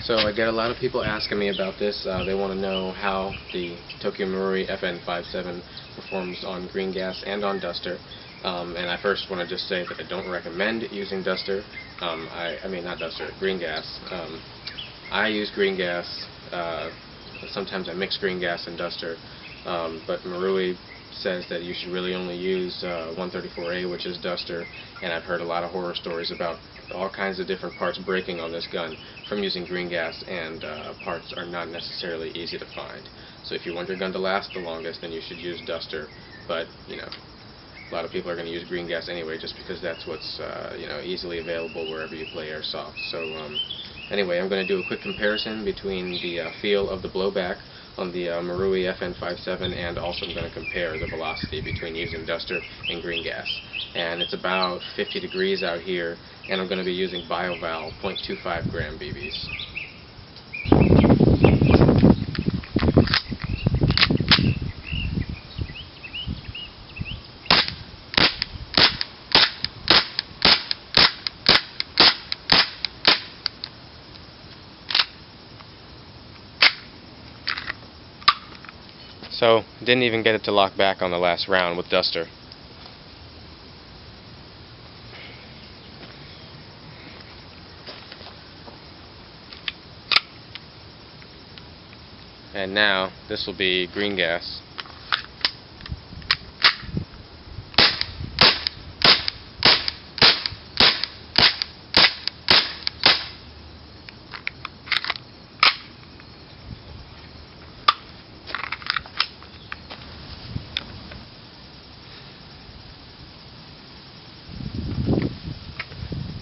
So I get a lot of people asking me about this. They want to know how the Tokyo Marui FN57 performs on green gas and on duster. And I first want to just say that I don't recommend using duster. I mean not duster, green gas. I use green gas. Sometimes I mix green gas and duster. But Marui says that you should really only use 134A, which is duster, and I've heard a lot of horror stories about all kinds of different parts breaking on this gun from using green gas, and parts are not necessarily easy to find. So if you want your gun to last the longest, then you should use duster, but you know, a lot of people are going to use green gas anyway just because that's what's you know, easily available wherever you play airsoft. So anyway, I'm going to do a quick comparison between the feel of the blowback on the Marui FN57, and also I'm going to compare the velocity between using duster and green gas. And it's about 50 degrees out here, and I'm going to be using BioVal 0.25 gram BBs. So, didn't even get it to lock back on the last round with duster. And now, this will be green gas.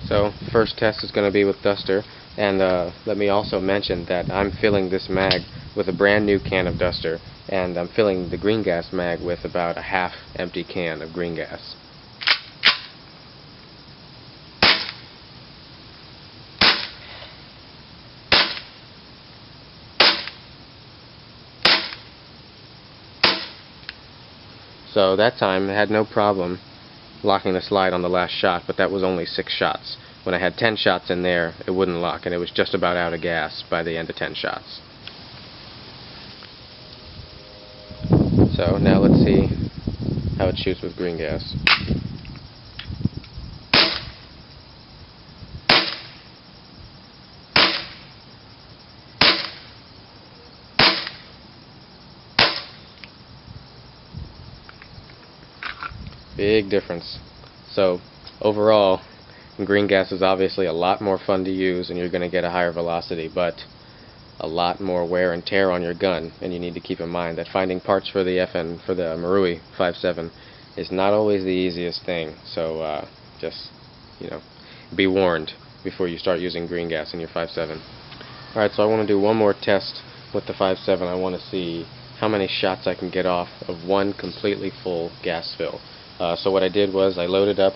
So, first test is going to be with duster, and let me also mention that I'm filling this mag with a brand new can of duster, and I'm filling the green gas mag with about a half empty can of green gas. So that time I had no problem locking the slide on the last shot, but that was only 6 shots. When I had 10 shots in there, it wouldn't lock, and it was just about out of gas by the end of 10 shots. So now let's see how it shoots with green gas. Big difference. So overall, green gas is obviously a lot more fun to use, and you're going to get a higher velocity, but a lot more wear and tear on your gun, and you need to keep in mind that finding parts for the Marui 57 is not always the easiest thing. So just, you know, be warned before you start using green gas in your 57. Alright, so I want to do one more test with the 57. I want to see how many shots I can get off of one completely full gas fill. So what I did was I loaded up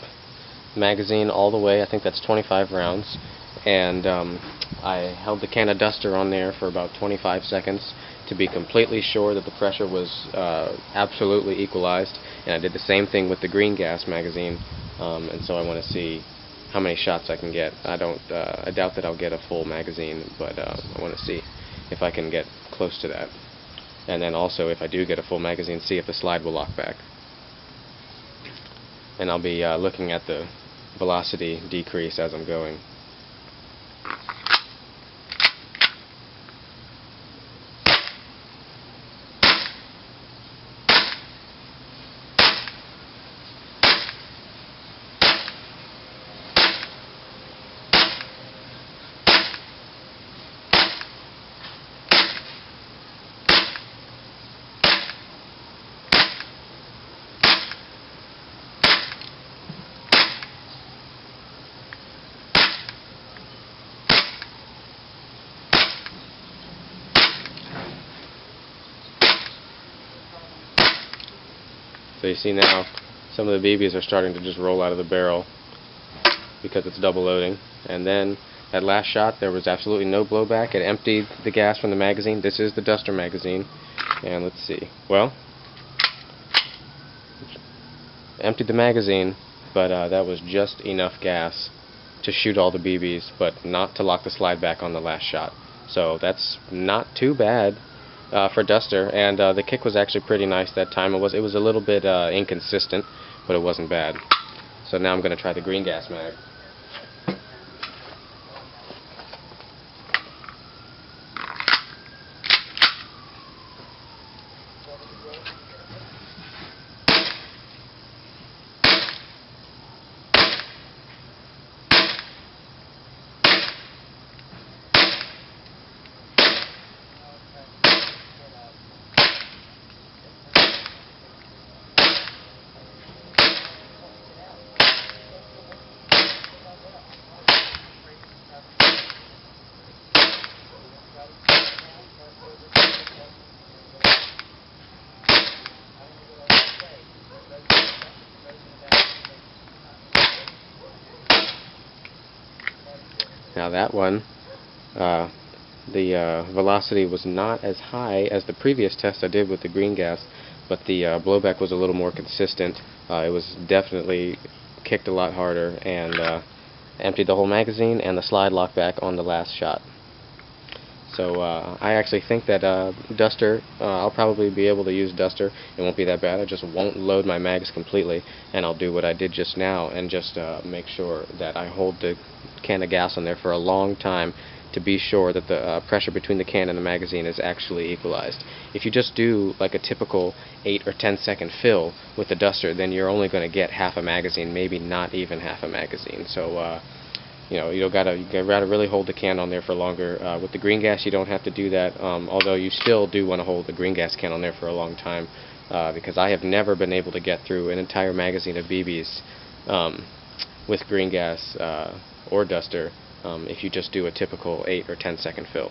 magazine all the way. I think that's 25 rounds, and I held the can of duster on there for about 25 seconds to be completely sure that the pressure was absolutely equalized, and I did the same thing with the green gas magazine, and so I want to see how many shots I can get. I doubt that I'll get a full magazine, but I want to see if I can get close to that, and then also if I do get a full magazine, see if the slide will lock back. And I'll be looking at the velocity decrease as I'm going. So you see now some of the BBs are starting to just roll out of the barrel because it's double loading. And then that last shot, there was absolutely no blowback. It emptied the gas from the magazine. This is the duster magazine. And let's see. Well, emptied the magazine, but that was just enough gas to shoot all the BBs, but not to lock the slide back on the last shot. So that's not too bad for Duster, and the kick was actually pretty nice that time. It was a little bit inconsistent, but it wasn't bad. So now I'm going to try the green gas mag. Now that one, the velocity was not as high as the previous test I did with the green gas, but the blowback was a little more consistent. It was definitely kicked a lot harder, and emptied the whole magazine and the slide locked back on the last shot. So I actually think that Duster, I'll probably be able to use Duster. It won't be that bad. I just won't load my mags completely, and I'll do what I did just now and just make sure that I hold the can of gas on there for a long time to be sure that the pressure between the can and the magazine is actually equalized. If you just do like a typical 8 or 10 second fill with the Duster, then you're only going to get half a magazine, maybe not even half a magazine. So you gotta really hold the can on there for longer. With the green gas, you don't have to do that. Although you still do want to hold the green gas can on there for a long time, because I have never been able to get through an entire magazine of BBs with green gas or Duster if you just do a typical 8 or 10 second fill.